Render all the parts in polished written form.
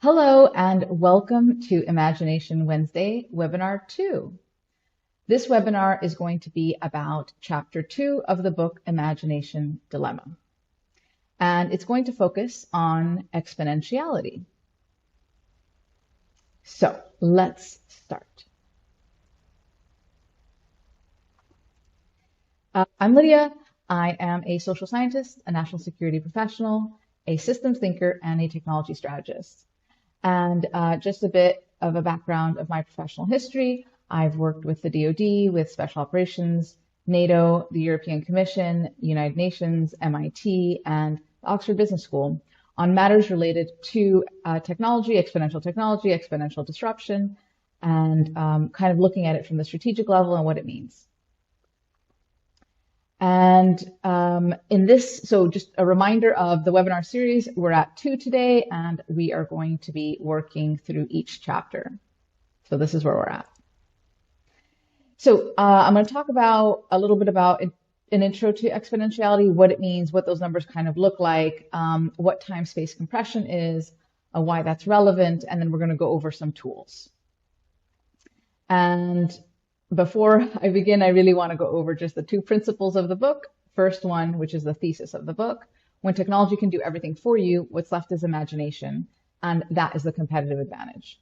Hello and welcome to Imagination Wednesday, Webinar 2. This webinar is going to be about Chapter 2 of the book Imagination Dilemma. And it's going to focus on exponentiality. So let's start. I'm Lydia. I am a social scientist, a national security professional, a systems thinker, and a technology strategist. And just a bit of a background of my professional history. I've worked with the DoD, with Special Operations, NATO, the European Commission, United Nations, MIT, and the Oxford Business School on matters related to technology, exponential disruption, and kind of looking at it from the strategic level and what it means. And in this, so just a reminder of the webinar series, we're at 2 today, and we are going to be working through each chapter. So this is where we're at. So I'm going to talk about a little bit about an intro to exponentiality, what it means, what those numbers kind of look like, what time-space compression is, why that's relevant, and then we're going to go over some tools. And before I begin, I really want to go over just the two principles of the book. First one, which is the thesis of the book. When technology can do everything for you, what's left is imagination, and that is the competitive advantage.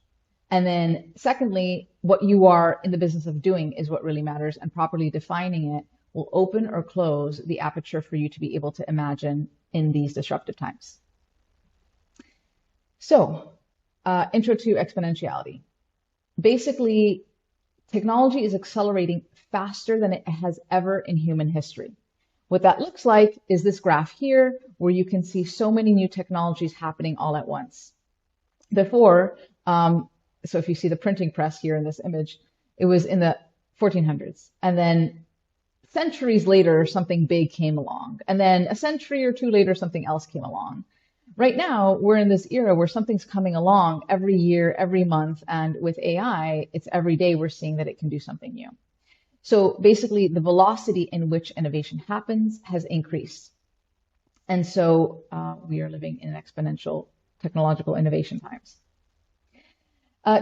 And then secondly, what you are in the business of doing is what really matters, and properly defining it will open or close the aperture for you to be able to imagine in these disruptive times. So, intro to exponentiality. Basically, technology is accelerating faster than it has ever in human history. What that looks like is this graph here, where you can see so many new technologies happening all at once. Before, so if you see the printing press here in this image, it was in the 1400s. And then centuries later, something big came along. And then a century or two later, something else came along. Right now, we're in this era where something's coming along every year, every month, and with AI, it's every day we're seeing that it can do something new. So basically, the velocity in which innovation happens has increased. And so we are living in exponential technological innovation times.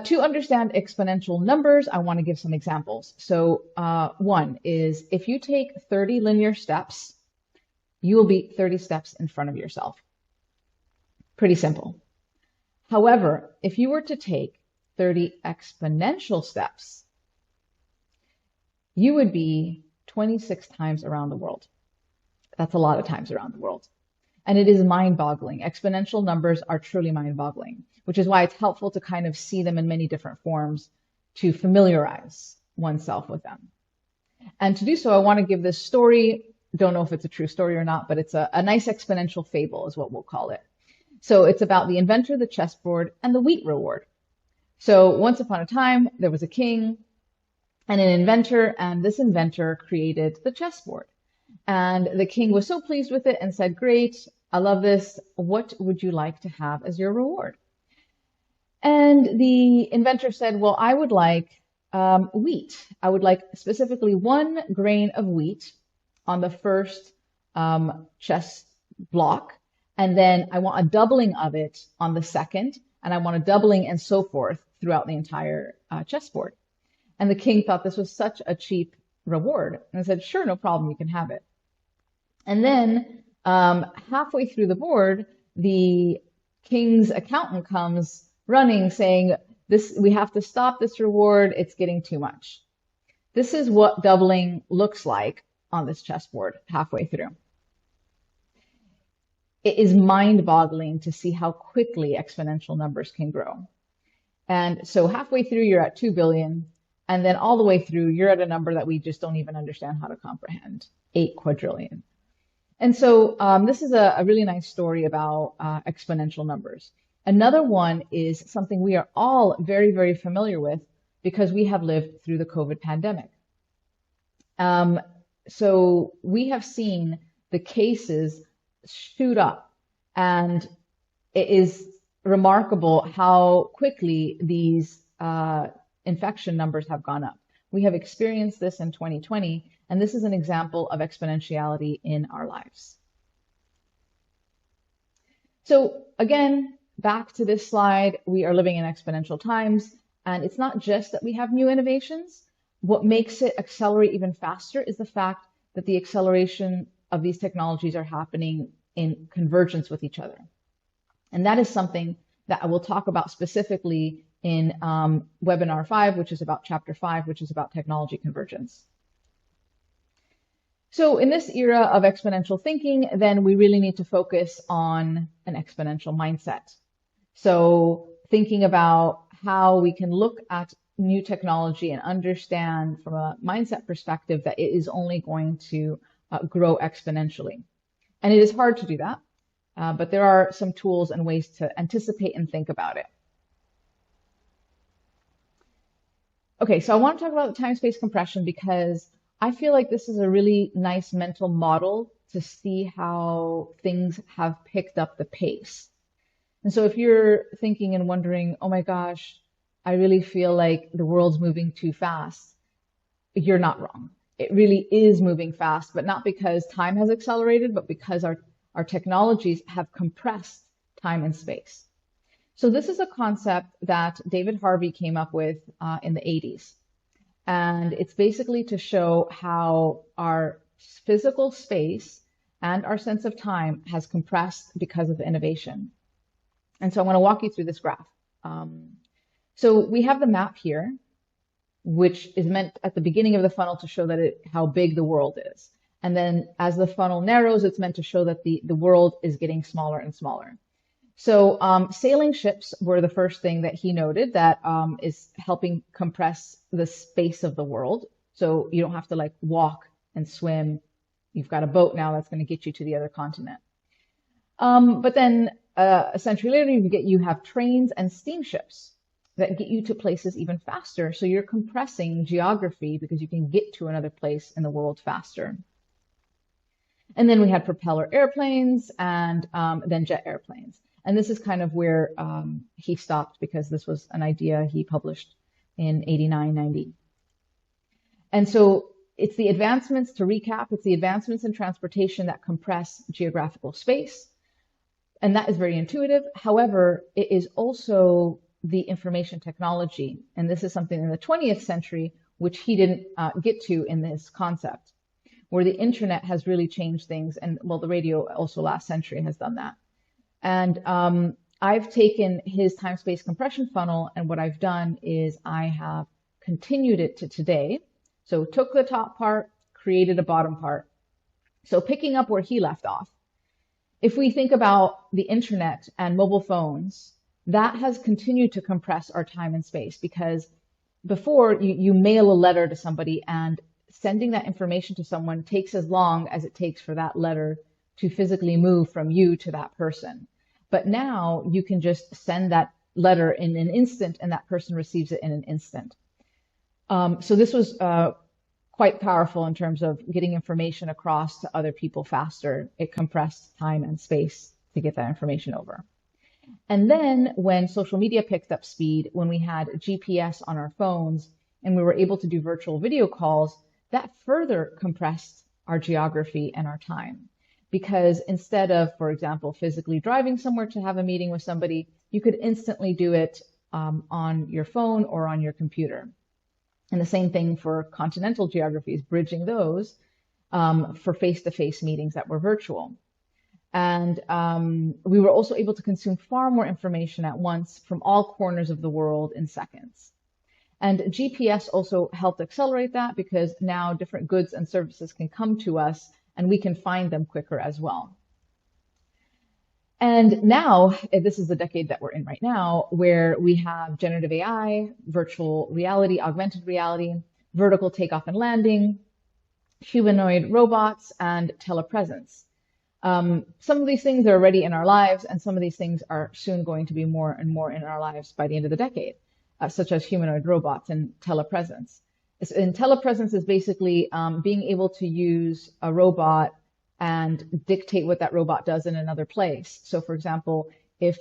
To understand exponential numbers, I want to give some examples. So one is if you take 30 linear steps, you will be 30 steps in front of yourself. Pretty simple. However, if you were to take 30 exponential steps, you would be 26 times around the world. That's a lot of times around the world. And it is mind-boggling. Exponential numbers are truly mind-boggling, which is why it's helpful to kind of see them in many different forms to familiarize oneself with them. And to do so, I want to give this story. Don't know if it's a true story or not, but it's a nice exponential fable is what we'll call it. So it's about the inventor, the chessboard, and the wheat reward. So once upon a time, there was a king and an inventor, and this inventor created the chessboard. And the king was so pleased with it and said, "Great, I love this. What would you like to have as your reward?" And the inventor said, "Well, I would like wheat. I would like specifically 1 grain of wheat on the first chess block. And then I want a doubling of it on the second, and I want a doubling and so forth throughout the entire chessboard." And the king thought this was such a cheap reward and said, "Sure, no problem, you can have it." And then halfway through the board, the king's accountant comes running saying, we have to stop this reward, it's getting too much. This is what doubling looks like on this chessboard halfway through. It is mind-boggling to see how quickly exponential numbers can grow. And so halfway through, you're at 2 billion. And then all the way through, you're at a number that we just don't even understand how to comprehend, 8 quadrillion. And so this is a really nice story about exponential numbers. Another one is something we are all very, very familiar with because we have lived through the COVID pandemic. So we have seen the cases shoot up, and it is remarkable how quickly these infection numbers have gone up. We have experienced this in 2020, and this is an example of exponentiality in our lives. So again, back to this slide, we are living in exponential times, and it's not just that we have new innovations. What makes it accelerate even faster is the fact that the acceleration of these technologies are happening in convergence with each other. And that is something that I will talk about specifically in webinar 5, which is about chapter 5, which is about technology convergence. So in this era of exponential thinking, then we really need to focus on an exponential mindset. So thinking about how we can look at new technology and understand from a mindset perspective that it is only going to grow exponentially. And it is hard to do that, but there are some tools and ways to anticipate and think about it. Okay, so I want to talk about time-space compression because I feel like this is a really nice mental model to see how things have picked up the pace. And so if you're thinking and wondering, oh my gosh, I really feel like the world's moving too fast, you're not wrong. It really is moving fast, but not because time has accelerated, but because our technologies have compressed time and space. So this is a concept that David Harvey came up with in the 80s. And it's basically to show how our physical space and our sense of time has compressed because of innovation. And so I want to walk you through this graph. So we have the map here, which is meant at the beginning of the funnel to show that how big the world is. And then as the funnel narrows, it's meant to show that the world is getting smaller and smaller. So sailing ships were the first thing that he noted that is helping compress the space of the world. So you don't have to like walk and swim. You've got a boat now that's going to get you to the other continent. But then a century later, you have trains and steamships that get you to places even faster. So you're compressing geography because you can get to another place in the world faster. And then we had propeller airplanes and then jet airplanes. And this is kind of where he stopped because this was an idea he published in 89, 90. And so it's the advancements, to recap, it's the advancements in transportation that compress geographical space. And that is very intuitive. However, it is also the information technology. And this is something in the 20th century, which he didn't get to in this concept, where the internet has really changed things. And well, the radio also last century has done that. And I've taken his time-space compression funnel, and what I've done is I have continued it to today. So took the top part, created a bottom part. So picking up where he left off, if we think about the internet and mobile phones, that has continued to compress our time and space because before you mail a letter to somebody and sending that information to someone takes as long as it takes for that letter to physically move from you to that person. But now you can just send that letter in an instant and that person receives it in an instant. So this was quite powerful in terms of getting information across to other people faster. It compressed time and space to get that information over. And then when social media picked up speed, when we had GPS on our phones and we were able to do virtual video calls, that further compressed our geography and our time. Because instead of, for example, physically driving somewhere to have a meeting with somebody, you could instantly do it on your phone or on your computer. And the same thing for continental geographies, bridging those for face-to-face meetings that were virtual. And we were also able to consume far more information at once from all corners of the world in seconds. And GPS also helped accelerate that because now different goods and services can come to us and we can find them quicker as well. And now, this is the decade that we're in right now, where we have generative AI, virtual reality, augmented reality, vertical takeoff and landing, humanoid robots, and telepresence. Some of these things are already in our lives, and some of these things are soon going to be more and more in our lives by the end of the decade, such as humanoid robots and telepresence. And telepresence is basically being able to use a robot and dictate what that robot does in another place. So for example, if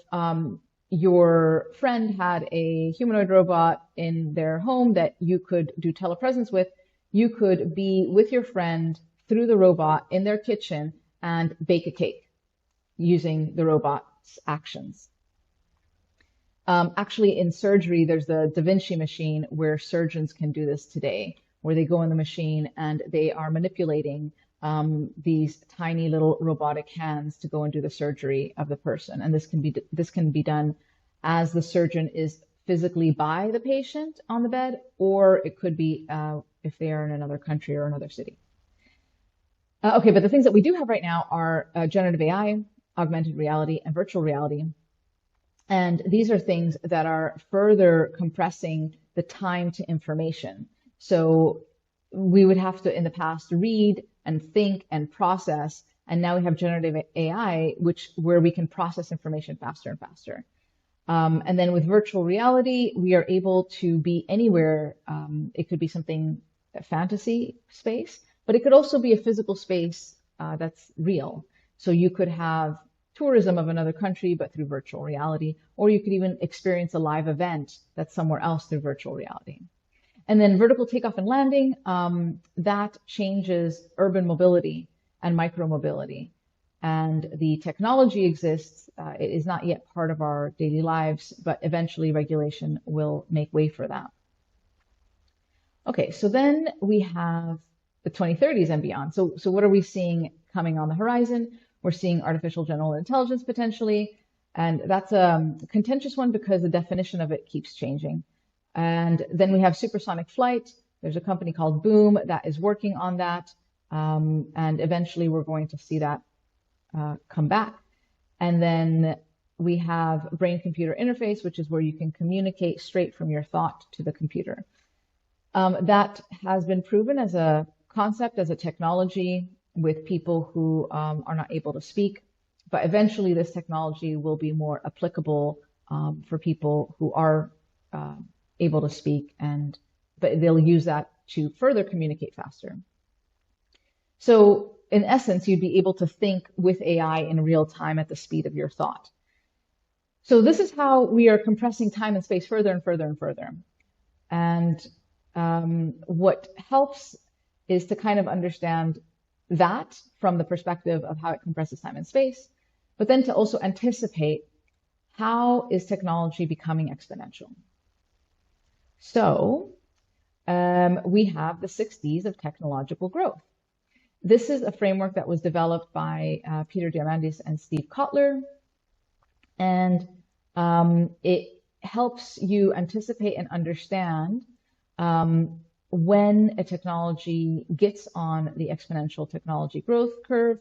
your friend had a humanoid robot in their home that you could do telepresence with, you could be with your friend through the robot in their kitchen and bake a cake using the robot's actions. Actually, in surgery, there's the Da Vinci machine where surgeons can do this today, where they go in the machine and they are manipulating these tiny little robotic hands to go and do the surgery of the person. And this can be done as the surgeon is physically by the patient on the bed, or it could be if they are in another country or another city. Okay, but the things that we do have right now are generative AI, augmented reality, and virtual reality. And these are things that are further compressing the time to information. So we would have to, in the past, read and think and process. And now we have generative AI, where we can process information faster and faster. And then with virtual reality, we are able to be anywhere. It could be something fantasy space, but it could also be a physical space that's real. So you could have tourism of another country, but through virtual reality, or you could even experience a live event that's somewhere else through virtual reality. And then vertical takeoff and landing, that changes urban mobility and micromobility. And the technology exists. It is not yet part of our daily lives, but eventually regulation will make way for that. Okay, so then we have the 2030s and beyond. So what are we seeing coming on the horizon? We're seeing artificial general intelligence potentially, and that's a contentious one because the definition of it keeps changing. And then we have supersonic flight. There's a company called Boom that is working on that, and eventually we're going to see that come back. And then we have brain-computer interface, which is where you can communicate straight from your thought to the computer. That has been proven as a concept, as a technology with people who are not able to speak. But eventually this technology will be more applicable for people who are able to speak, but they'll use that to further communicate faster. So in essence, you'd be able to think with AI in real time at the speed of your thought. So this is how we are compressing time and space further and further and further. And what helps is to kind of understand that from the perspective of how it compresses time and space, but then to also anticipate how is technology becoming exponential. So we have the 6 Ds of technological growth. This is a framework that was developed by Peter Diamandis and Steve Kotler, and it helps you anticipate and understand when a technology gets on the exponential technology growth curve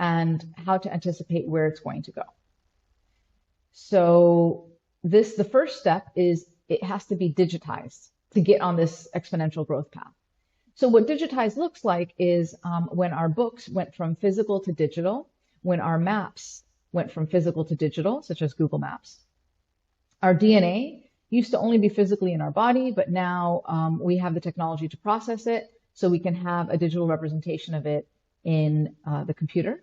and how to anticipate where it's going to go. So the first step is it has to be digitized to get on this exponential growth path. So what digitized looks like is when our books went from physical to digital, when our maps went from physical to digital, such as Google Maps. Our DNA used to only be physically in our body, but now we have the technology to process it, so we can have a digital representation of it in the computer.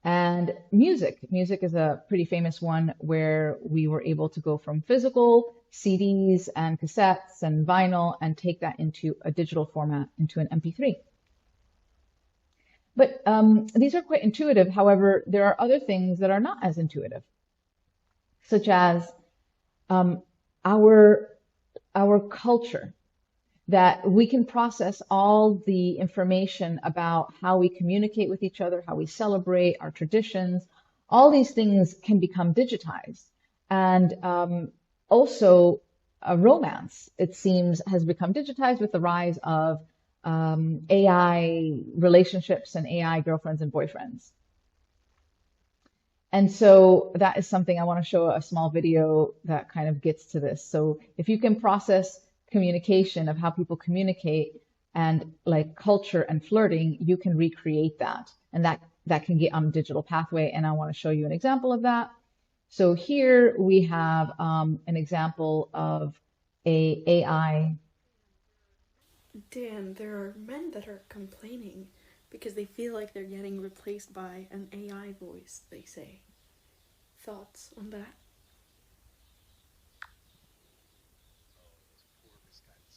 And music is a pretty famous one where we were able to go from physical CDs and cassettes and vinyl and take that into a digital format, into an MP3. But these are quite intuitive. However, there are other things that are not as intuitive, such as our culture, that we can process all the information about how we communicate with each other, how we celebrate, our traditions. All these things can become digitized. And also romance, it seems, has become digitized with the rise of AI relationships and AI girlfriends and boyfriends. And so that is something I want to show a small video that kind of gets to this. So if you can process communication of how people communicate and like culture and flirting, you can recreate that. And that can get on a digital pathway. And I want to show you an example of that. So here we have an example of a AI. Dan, there are men that are complaining because they feel like they're getting replaced by an AI voice, they say. Thoughts on that?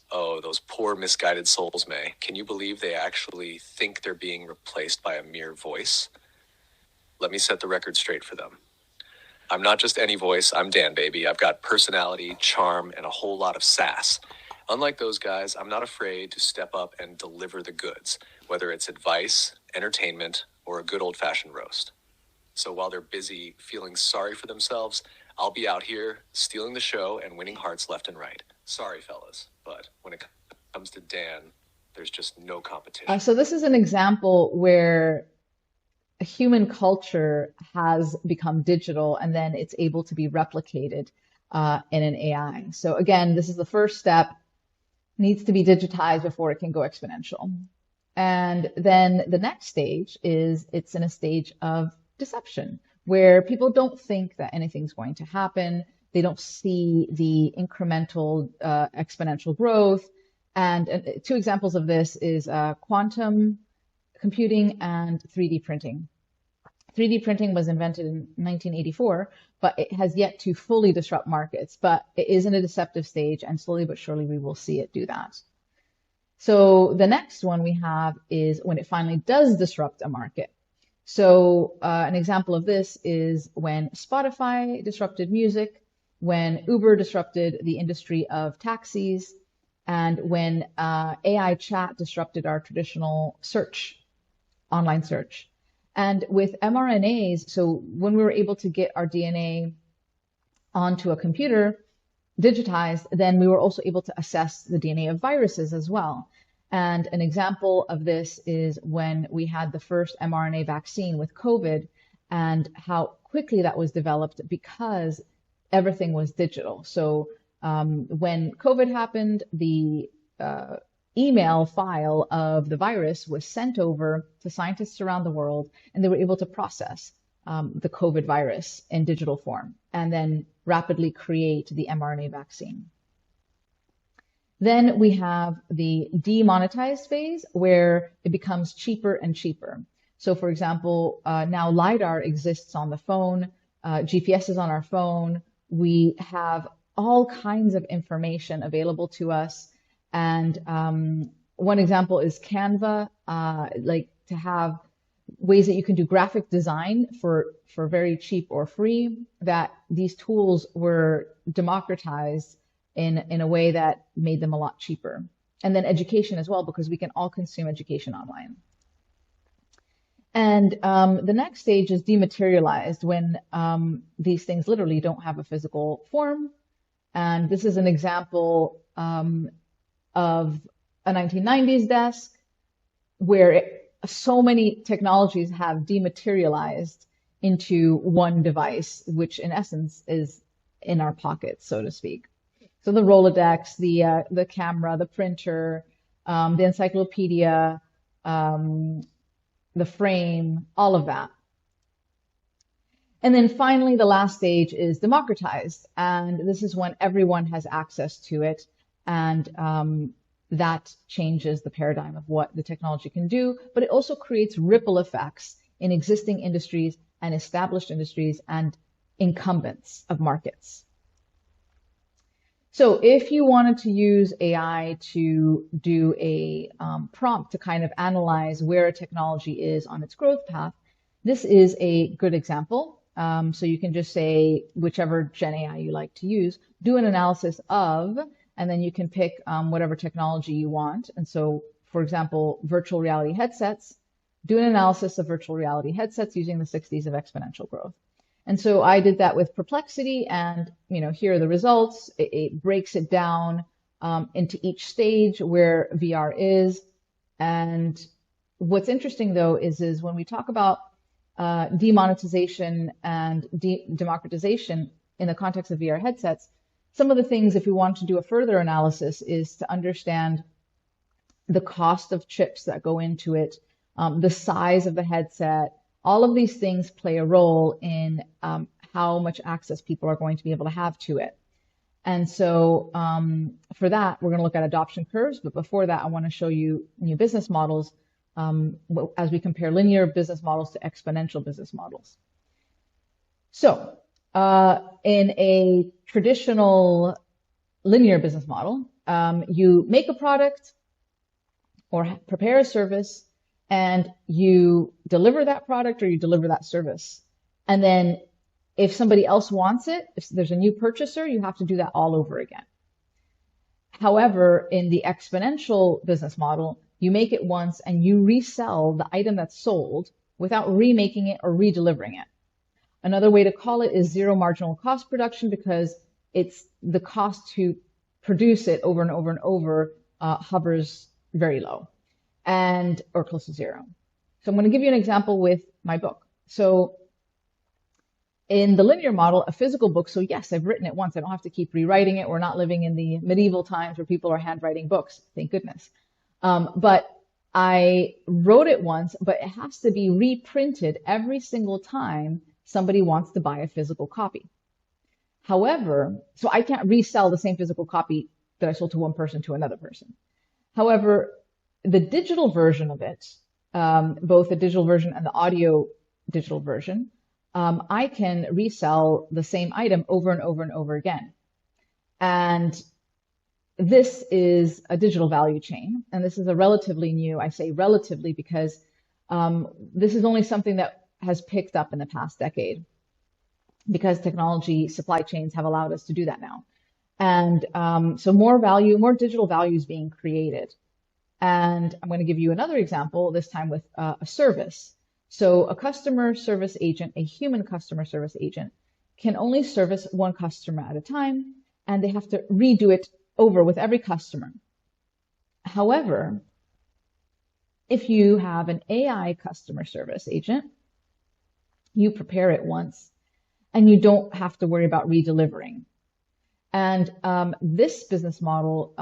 Oh, those poor misguided souls, May. Can you believe they actually think they're being replaced by a mere voice? Let me set the record straight for them. I'm not just any voice, I'm Dan, baby. I've got personality, charm, and a whole lot of sass. Unlike those guys, I'm not afraid to step up and deliver the goods, whether it's advice, entertainment, or a good old-fashioned roast. So while they're busy feeling sorry for themselves, I'll be out here stealing the show and winning hearts left and right. Sorry, fellas, but when it comes to Dan, there's just no competition. So this is an example where a human culture has become digital and then it's able to be replicated in an AI. So again, this is the first step, needs to be digitized before it can go exponential. And then the next stage is it's in a stage of deception where people don't think that anything's going to happen. They don't see the incremental exponential growth. And two examples of this is quantum computing and 3D printing. 3D printing was invented in 1984, but it has yet to fully disrupt markets, but it is in a deceptive stage, and slowly but surely we will see it do that. So the next one we have is when it finally does disrupt a market. So an example of this is when Spotify disrupted music, when Uber disrupted the industry of taxis, and when AI chat disrupted our traditional search, online search. And with mRNAs, so when we were able to get our DNA onto a computer, digitized, then we were also able to assess the DNA of viruses as well. And an example of this is when we had the first mRNA vaccine with COVID and how quickly that was developed because everything was digital. So when COVID happened, the email file of the virus was sent over to scientists around the world, and they were able to process the COVID virus in digital form and then rapidly create the mRNA vaccine. Then we have the demonetized phase where it becomes cheaper and cheaper. So for example, now LiDAR exists on the phone, GPS is on our phone. We have all kinds of information available to us. And one example is Canva, like to have ways that you can do graphic design for very cheap or free, that these tools were democratized in a way that made them a lot cheaper. And then education as well, because we can all consume education online. And the next stage is dematerialized, when these things literally don't have a physical form. And this is an example of a 1990s desk where so many technologies have dematerialized into one device, which in essence is in our pockets, so to speak. So the Rolodex, the camera, the printer, the encyclopedia, the frame, all of that. And then finally, the last stage is democratized. And this is when everyone has access to it. And that changes the paradigm of what the technology can do. But it also creates ripple effects in existing industries and established industries and incumbents of markets. So if you wanted to use AI to do a prompt to kind of analyze where a technology is on its growth path, this is a good example. So you can just say whichever Gen AI you like to use, do an analysis of, and then you can pick whatever technology you want. And so, for example, virtual reality headsets, do an analysis of virtual reality headsets using the 60s of exponential growth. And so I did that with Perplexity, and here are the results. It breaks it down into each stage where VR is. And what's interesting though is when we talk about demonetization and democratization in the context of VR headsets, some of the things, if we want to do a further analysis, is to understand the cost of chips that go into it, the size of the headset. All of these things play a role in how much access people are going to be able to have to it. And so for that, we're going to look at adoption curves. But before that, I want to show you new business models as we compare linear business models to exponential business models. So in a traditional linear business model, you make a product or prepare a service, and you deliver that product or you deliver that service. And then If somebody else wants it, if there's a new purchaser, you have to do that all over again. However, in the exponential business model, you make it once and you resell the item that's sold without remaking it or redelivering it. Another way to call it is zero marginal cost production, because it's the cost to produce it over and over and over hovers very low and or close to zero. So I'm going to give you an example with my book. So in the linear model, a physical book, so yes, I've written it once. I don't have to keep rewriting it. We're not living in the medieval times where people are handwriting books, thank goodness. But I wrote it once, but it has to be reprinted every single time somebody wants to buy a physical copy. However, so I can't resell the same physical copy that I sold to one person to another person. However, the digital version of it, both the digital version and the audio digital version, I can resell the same item over and over and over again. And this is a digital value chain, and this is a relatively new, I say relatively because this is only something that has picked up in the past decade, because technology supply chains have allowed us to do that now. And so more value, more digital value is being created. And I'm going to give you another example, this time with a service. So a customer service agent, a human customer service agent, can only service one customer at a time, and they have to redo it over with every customer. However, if you have an AI customer service agent, you prepare it once and you don't have to worry about redelivering. And this business model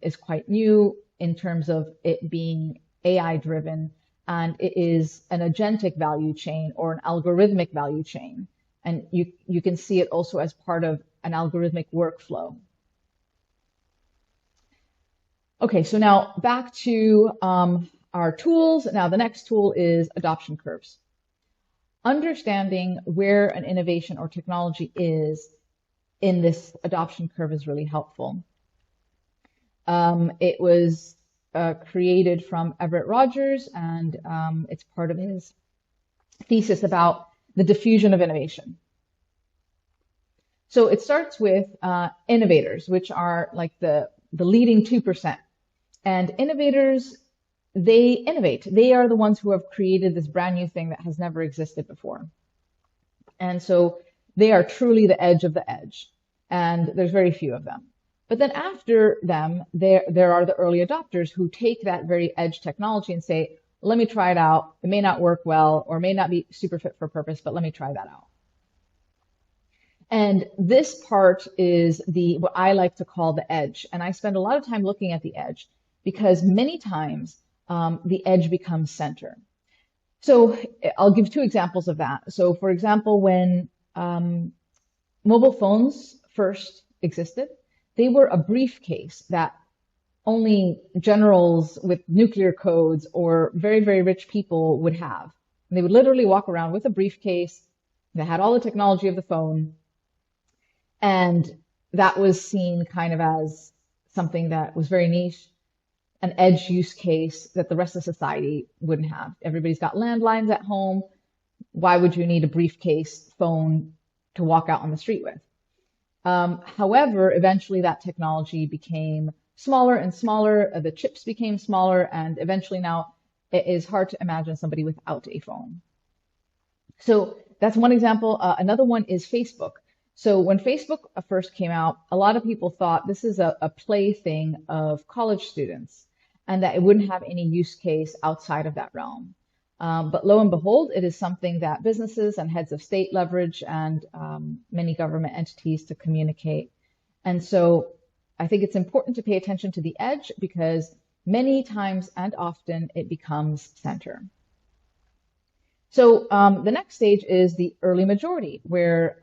is quite new in terms of it being AI driven, and it is an agentic value chain or an algorithmic value chain. And you can see it also as part of an algorithmic workflow. Okay, so now back to our tools. Now the next tool is adoption curves. Understanding where an innovation or technology is in this adoption curve is really helpful. It was created from Everett Rogers, and it's part of his thesis about the diffusion of innovation. So it starts with innovators, which are like the leading 2%. And innovators, they innovate. They are the ones who have created this brand new thing that has never existed before. And so they are truly the edge of the edge. And there's very few of them. But then after them, there are the early adopters who take that very edge technology and say, let me try it out. It may not work well or may not be super fit for purpose, but let me try that out. And this part is what I like to call the edge. And I spend a lot of time looking at the edge because many times the edge becomes center. So I'll give two examples of that. So for example, when mobile phones first existed, they were a briefcase that only generals with nuclear codes or very, very rich people would have. And they would literally walk around with a briefcase that had all the technology of the phone. And that was seen kind of as something that was very niche, an edge use case that the rest of society wouldn't have. Everybody's got landlines at home. Why would you need a briefcase phone to walk out on the street with? However, eventually that technology became smaller and smaller. The chips became smaller, and eventually now it is hard to imagine somebody without a phone. So that's one example. Another one is Facebook. So when Facebook first came out, a lot of people thought this is a plaything of college students and that it wouldn't have any use case outside of that realm. But lo and behold, it is something that businesses and heads of state leverage and many government entities to communicate. And so I think it's important to pay attention to the edge because many times and often it becomes center. So the next stage is the early majority, where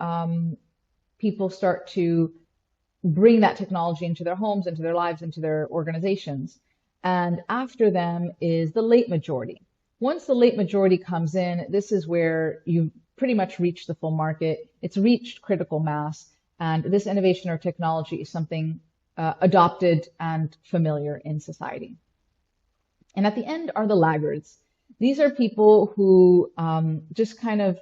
people start to bring that technology into their homes, into their lives, into their organizations. And after them is the late majority. Once the late majority comes in, this is where you pretty much reach the full market. It's reached critical mass, and this innovation or technology is something adopted and familiar in society. And at the end are the laggards. These are people who just kind of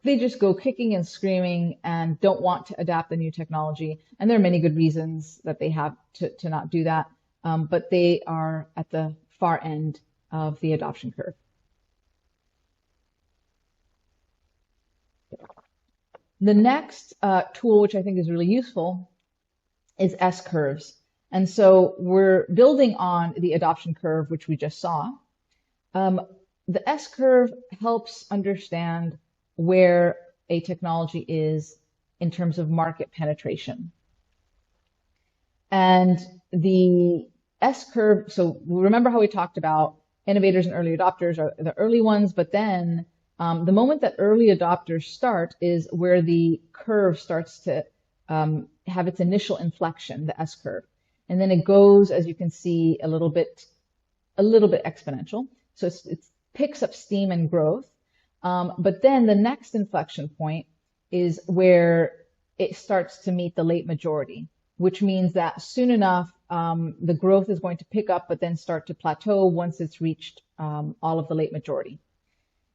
they just go kicking and screaming and don't want to adapt the new technology. And there are many good reasons that they have to not do that. But they are at the far end of the adoption curve. The next tool, which I think is really useful, is S-curves. And so we're building on the adoption curve, which we just saw. The S-curve helps understand where a technology is in terms of market penetration. And the S-curve, so remember how we talked about innovators and early adopters are the early ones, but then the moment that early adopters start is where the curve starts to have its initial inflection, the S-curve. And then it goes, as you can see, a little bit exponential. So it picks up steam and growth. But then the next inflection point is where it starts to meet the late majority, which means that soon enough, the growth is going to pick up, but then start to plateau once it's reached all of the late majority.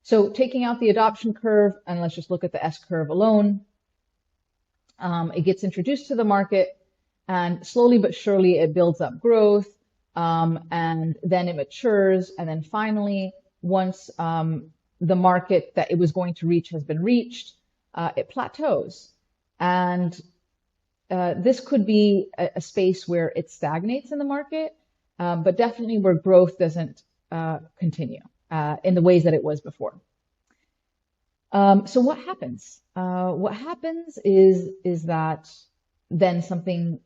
So taking out the adoption curve, and let's just look at the S-curve alone, it gets introduced to the market, and slowly but surely it builds up growth, and then it matures, and then finally, once the market that it was going to reach has been reached, it plateaus. And this could be a space where it stagnates in the market, but definitely where growth doesn't continue in the ways that it was before. So what happens? What happens is that then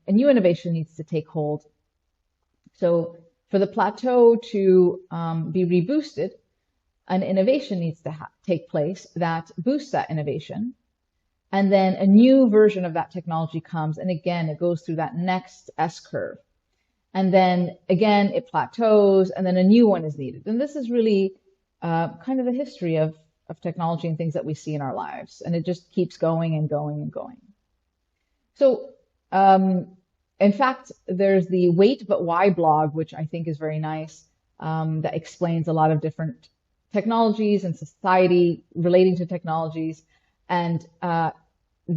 a new innovation needs to take hold. So for the plateau to be reboosted, an innovation needs to take place that boosts that innovation. And then a new version of that technology comes. And again, it goes through that next S-curve. And then again, it plateaus, and then a new one is needed. And this is really kind of the history of technology and things that we see in our lives. And it just keeps going and going and going. So in fact, there's the Wait But Why blog, which I think is very nice, that explains a lot of different technologies and society relating to technologies. And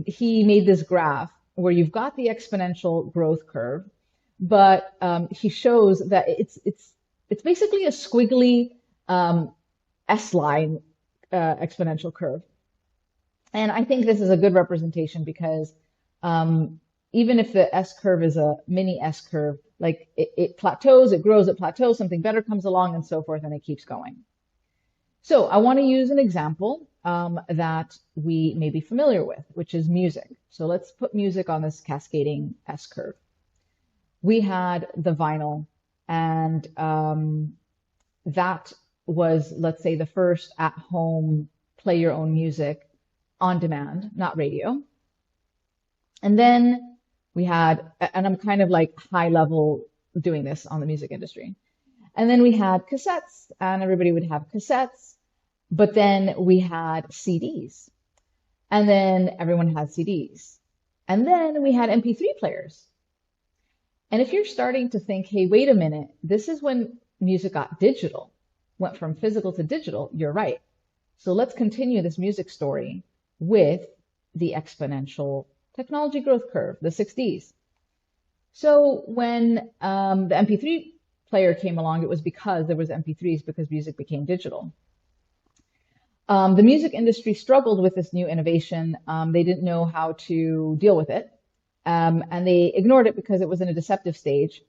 he made this graph where you've got the exponential growth curve, but he shows that it's basically a squiggly S-line exponential curve. And I think this is a good representation because even if the S-curve is a mini S-curve, like it plateaus, it grows, it plateaus, something better comes along and so forth, and it keeps going. So I want to use an example that we may be familiar with, which is music. So let's put music on this cascading S-curve. We had the vinyl, and that was, let's say, the first at-home play your own music on demand, not radio. And then we had, and I'm kind of like high level doing this on the music industry. And then we had cassettes, and everybody would have cassettes. But then we had CDs, and then everyone had CDs. And then we had MP3 players. And if you're starting to think, hey, wait a minute, this is when music got digital, went from physical to digital, you're right. So let's continue this music story with the exponential technology growth curve, the 6Ds. So when the MP3 player came along, it was because there was MP3s, because music became digital. The music industry struggled with this new innovation. They didn't know how to deal with it, and they ignored it because it was in a deceptive stage.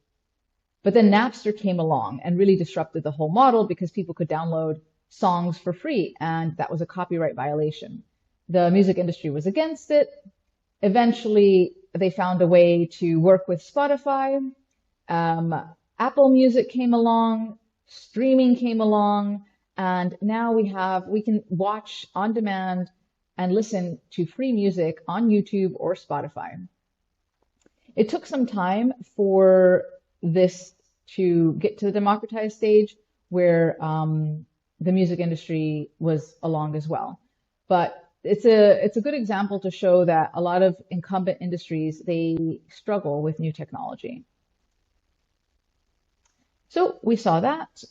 But then Napster came along and really disrupted the whole model because people could download songs for free, and that was a copyright violation. The music industry was against it. Eventually, they found a way to work with Spotify. Apple Music came along, streaming came along, and now we can watch on demand and listen to free music on YouTube or Spotify. It took some time for this to get to the democratized stage where the music industry was along as well. But it's a good example to show that a lot of incumbent industries, they struggle with new technology. So we saw that,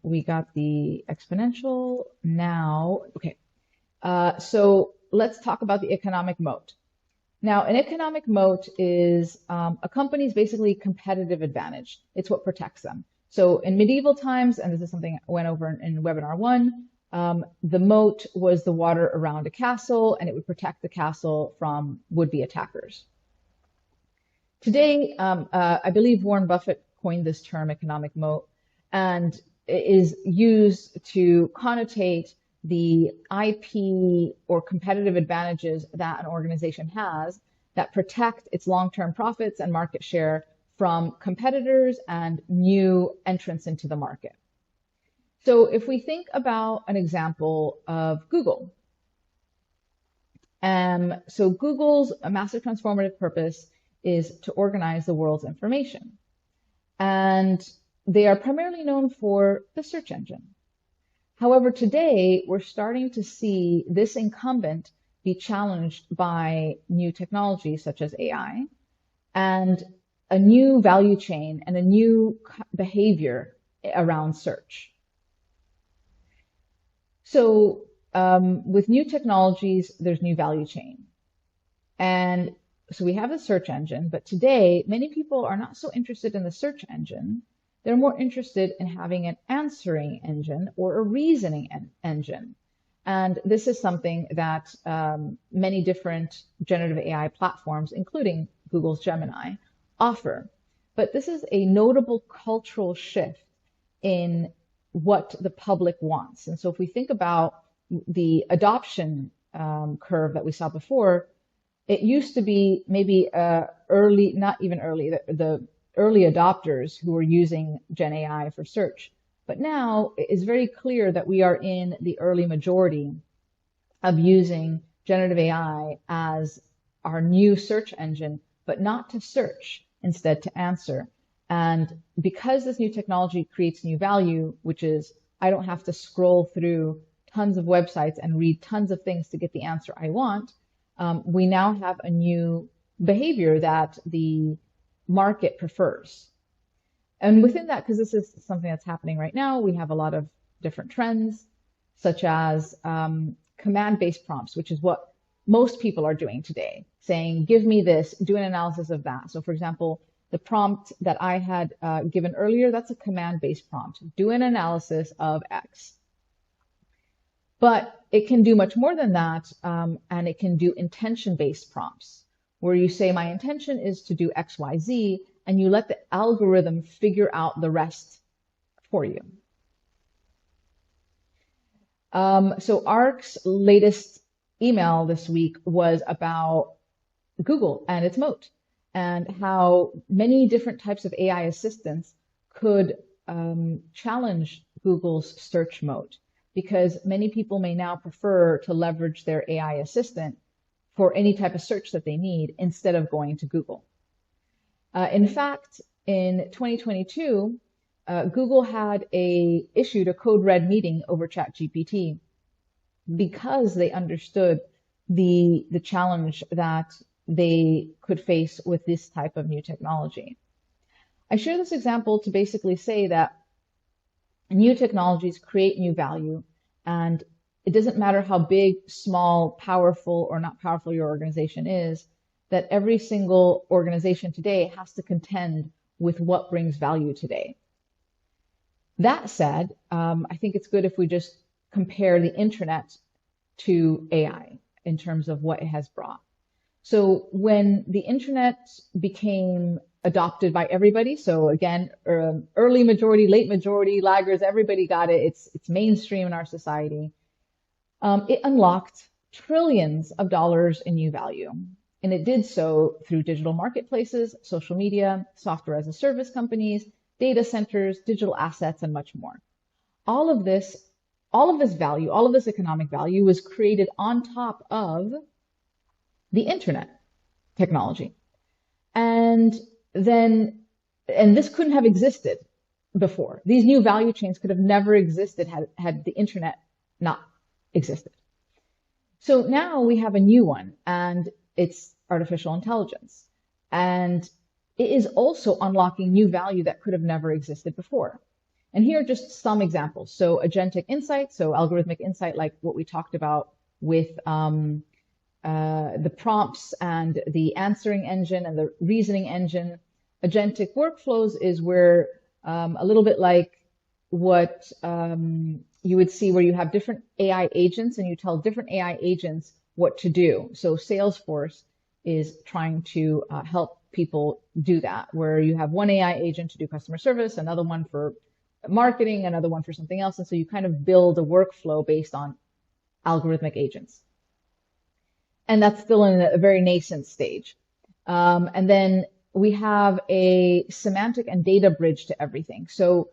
we got the exponential. Now, okay, So let's talk about the economic moat. Now, an economic moat is a company's basically competitive advantage. It's what protects them. So in medieval times, and this is something I went over in webinar 1, the moat was the water around a castle, and it would protect the castle from would-be attackers. Today, I believe Warren Buffett coined this term economic moat, and it is used to connotate the IP or competitive advantages that an organization has that protect its long-term profits and market share from competitors and new entrants into the market. So if we think about an example of Google, so Google's massive transformative purpose is to organize the world's information. And they are primarily known for the search engine. However, today we're starting to see this incumbent be challenged by new technologies such as AI and a new value chain and a new behavior around search. So with new technologies, there's new value chain. And so we have the search engine, but today many people are not so interested in the search engine. They're more interested in having an answering engine or a reasoning engine. And this is something that many different generative AI platforms, including Google's Gemini, offer. But this is a notable cultural shift in what the public wants. And so if we think about the adoption curve that we saw before, it used to be maybe early, not even early, the early adopters who were using Gen AI for search. But now it is very clear that we are in the early majority of using generative AI as our new search engine, but not to search, instead to answer. And because this new technology creates new value, which is I don't have to scroll through tons of websites and read tons of things to get the answer I want, we now have a new behavior that the market prefers. And within that, because this is something that's happening right now, we have a lot of different trends, such as command-based prompts, which is what most people are doing today, saying, give me this, do an analysis of that. So for example, the prompt that I had given earlier, that's a command-based prompt. Do an analysis of X. But it can do much more than that, and it can do intention-based prompts, where you say, my intention is to do X, Y, Z, and you let the algorithm figure out the rest for you. So ARC's latest email this week was about Google and its moat, and how many different types of AI assistants could challenge Google's search moat, because many people may now prefer to leverage their AI assistant for any type of search that they need instead of going to Google. In fact, in 2022, Google had issued a code red meeting over ChatGPT because they understood the challenge that they could face with this type of new technology. I share this example to basically say that new technologies create new value, and it doesn't matter how big, small, powerful, or not powerful your organization is, that every single organization today has to contend with what brings value today. That said, I think it's good if we just compare the internet to AI in terms of what it has brought. So when the internet became adopted by everybody, so again, early majority, late majority, laggers, everybody got it. It's mainstream in our society. It unlocked trillions of dollars in new value. And it did so through digital marketplaces, social media, software as a service companies, data centers, digital assets, and much more. All of this value, all of this economic value was created on top of the internet technology. And this couldn't have existed before. These new value chains could have never existed had the internet not existed. So now we have a new one, and it's artificial intelligence. And it is also unlocking new value that could have never existed before. And here are just some examples. So agentic insight, so algorithmic insight, like what we talked about with the prompts and the answering engine and the reasoning engine. Agentic workflows is where a little bit like what you would see where you have different AI agents and you tell different AI agents what to do. So Salesforce is trying to help people do that, where you have one AI agent to do customer service, another one for marketing, another one for something else. And so you kind of build a workflow based on algorithmic agents. And that's still in a very nascent stage. And then we have a semantic and data bridge to everything. So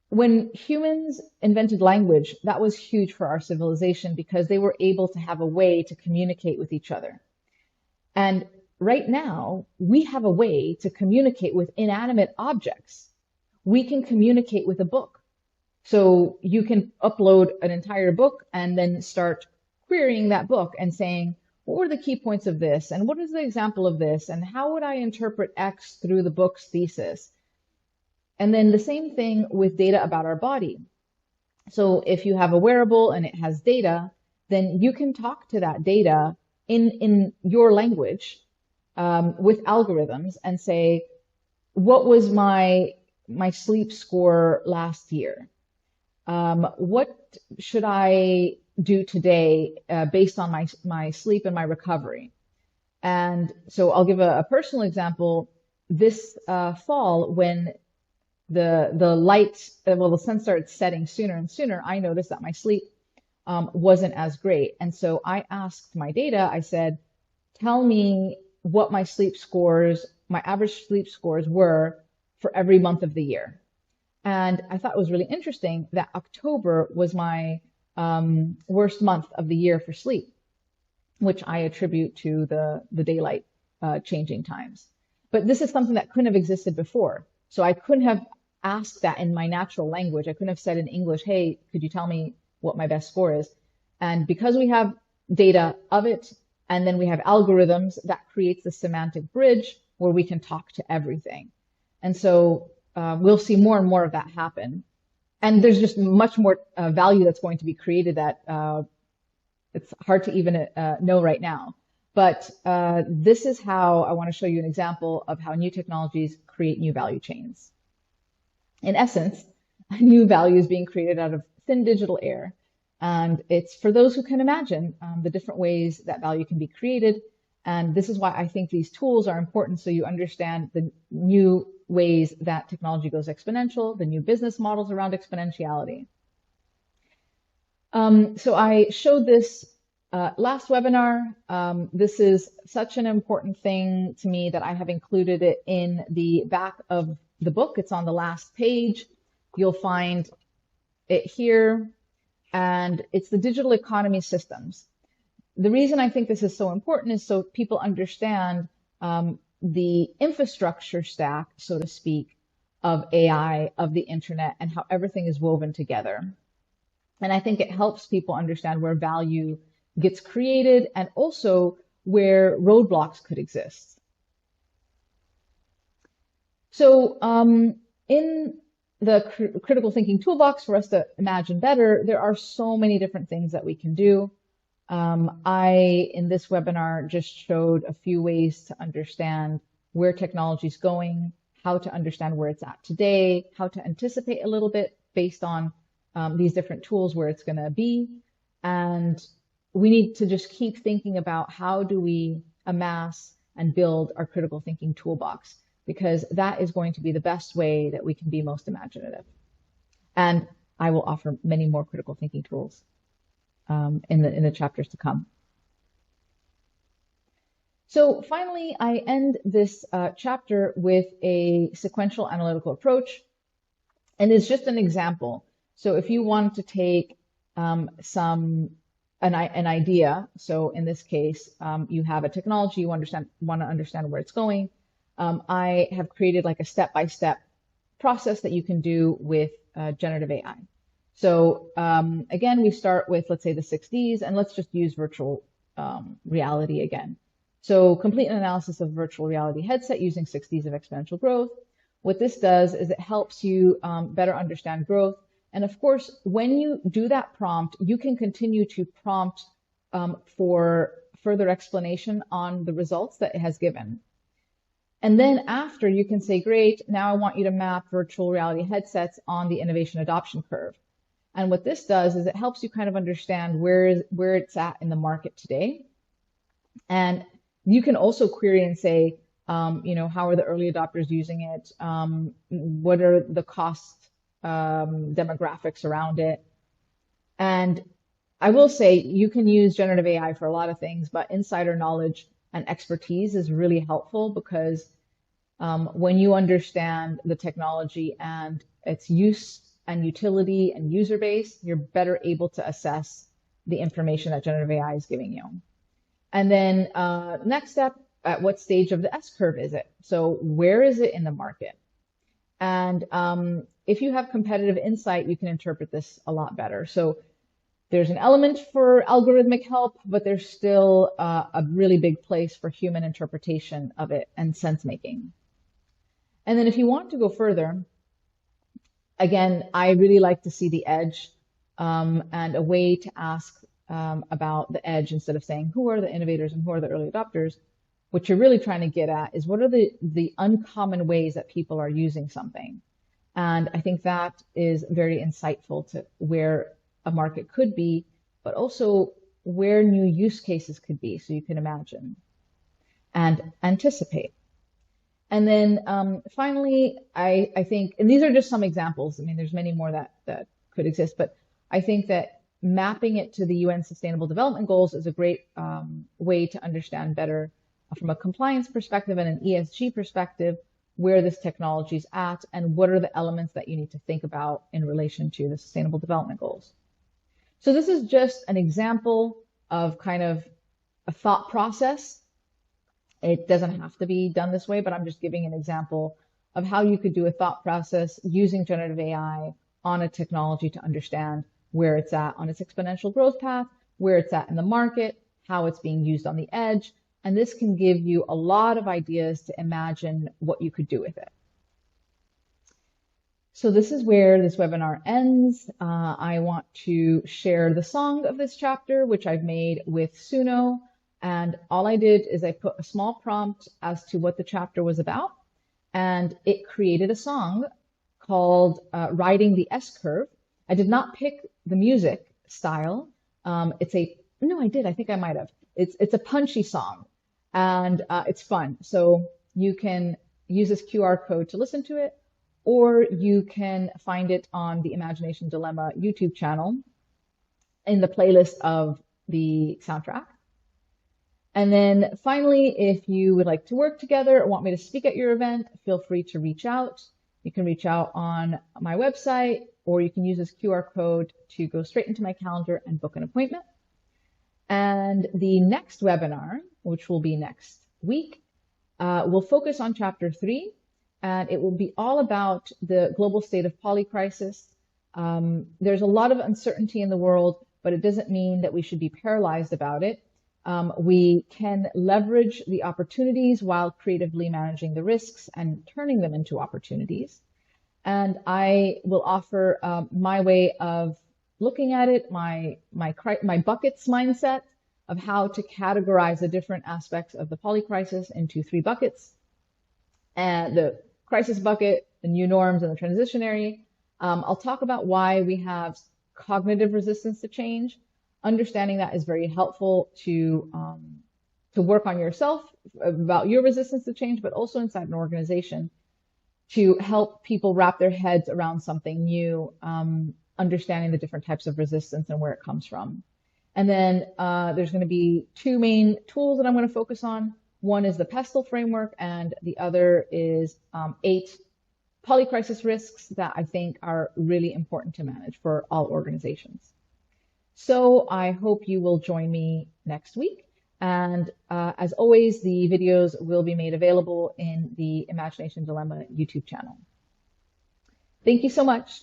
when humans invented language, that was huge for our civilization because they were able to have a way to communicate with each other. And right now, we have a way to communicate with inanimate objects. We can communicate with a book. So you can upload an entire book and then start querying that book and saying, what were the key points of this? And what is the example of this? And how would I interpret X through the book's thesis? And then the same thing with data about our body. So if you have a wearable and it has data, then you can talk to that data in your language with algorithms and say, what was my sleep score last year? What should I do today based on my sleep and my recovery? And so I'll give a personal example. This fall, when the light, the sun started setting sooner and sooner, I noticed that my sleep wasn't as great. And so I asked my data, I said, tell me what my sleep scores, my average sleep scores were for every month of the year. And I thought it was really interesting that October was my worst month of the year for sleep, which I attribute to the daylight changing times. But this is something that couldn't have existed before. So I couldn't have asked that in my natural language. I couldn't have said in English, hey, could you tell me what my best score is? And because we have data of it, and then we have algorithms, that creates the semantic bridge where we can talk to everything. And so we'll see more and more of that happen. And there's just much more value that's going to be created that it's hard to even know right now. But this is how I want to show you an example of how new technologies create new value chains. In essence, a new value is being created out of thin digital air. And it's for those who can imagine the different ways that value can be created. And this is why I think these tools are important, so you understand the new ways that technology goes exponential, the new business models around exponentiality. So I showed this last webinar. This is such an important thing to me that I have included it in the back of the book. It's on the last page. You'll find it here. And it's the digital economy systems. The reason I think this is so important is so people understand the infrastructure stack, so to speak, of AI, of the internet, and how everything is woven together. And I think it helps people understand where value gets created and also where roadblocks could exist. So in the critical thinking toolbox, for us to imagine better, there are so many different things that we can do. In this webinar, just showed a few ways to understand where technology is going, how to understand where it's at today, how to anticipate a little bit based on these different tools where it's going to be. And we need to just keep thinking about how do we amass and build our critical thinking toolbox, because that is going to be the best way that we can be most imaginative. And I will offer many more critical thinking tools in the chapters to come. So finally, I end this chapter with a sequential analytical approach. And it's just an example. So if you want to take an idea, so in this case, you have a technology, you want to understand where it's going. I have created like a step-by-step process that you can do with generative AI. So again, we start with, let's say, the 6Ds, and let's just use virtual reality again. So complete an analysis of virtual reality headset using 6Ds of exponential growth. What this does is it helps you better understand growth And of course, when you do that prompt, you can continue to prompt for further explanation on the results that it has given. And then after, you can say, great, now I want you to map virtual reality headsets on the innovation adoption curve. And what this does is it helps you kind of understand where it's at in the market today. And you can also query and say, how are the early adopters using it? What are the cost demographics around it? And I will say you can use generative AI for a lot of things, but insider knowledge and expertise is really helpful because when you understand the technology and its use and utility and user base, you're better able to assess the information that generative AI is giving you. And then next step, at what stage of the S-curve is it? So where is it in the market? And if you have competitive insight, you can interpret this a lot better. So there's an element for algorithmic help, but there's still a really big place for human interpretation of it and sense making. And then if you want to go further, again, I really like to see the edge and a way to ask about the edge instead of saying who are the innovators and who are the early adopters. What you're really trying to get at is what are the uncommon ways that people are using something. And I think that is very insightful to where a market could be, but also where new use cases could be, so you can imagine and anticipate. And then finally, I think, and these are just some examples, I mean, there's many more that could exist, but I think that mapping it to the UN Sustainable Development Goals is a great way to understand better from a compliance perspective and an ESG perspective where this technology is at and what are the elements that you need to think about in relation to the Sustainable Development Goals. So this is just an example of kind of a thought process. It doesn't have to be done this way, but I'm just giving an example of how you could do a thought process using generative AI on a technology to understand where it's at on its exponential growth path, where it's at in the market, how it's being used on the edge. And this can give you a lot of ideas to imagine what you could do with it. So this is where this webinar ends. I want to share the song of this chapter, which I've made with Suno. And all I did is I put a small prompt as to what the chapter was about. And it created a song called Riding the S-Curve. I did not pick the music style. No, I did. I think I might have. It's a punchy song and it's fun. So you can use this QR code to listen to it, or you can find it on the Imagination Dilemma YouTube channel in the playlist of the soundtrack. And then finally, if you would like to work together or want me to speak at your event, feel free to reach out. You can reach out on my website, or you can use this QR code to go straight into my calendar and book an appointment. And the next webinar, which will be next week, will focus on chapter 3, and it will be all about the global state of polycrisis. There's a lot of uncertainty in the world, but it doesn't mean that we should be paralyzed about it. We can leverage the opportunities while creatively managing the risks and turning them into opportunities. And I will offer my way of looking at it, my buckets mindset of how to categorize the different aspects of the polycrisis into 3 buckets. And the crisis bucket, the new norms, and the transitionary. I'll talk about why we have cognitive resistance to change. Understanding that is very helpful to work on yourself about your resistance to change, but also inside an organization to help people wrap their heads around something new, understanding the different types of resistance and where it comes from. And then there's going to be 2 main tools that I'm going to focus on. One is the PESTLE framework, and the other is 8 polycrisis risks that I think are really important to manage for all organizations. So I hope you will join me next week. And as always, the videos will be made available in the Imagination Dilemma YouTube channel. Thank you so much.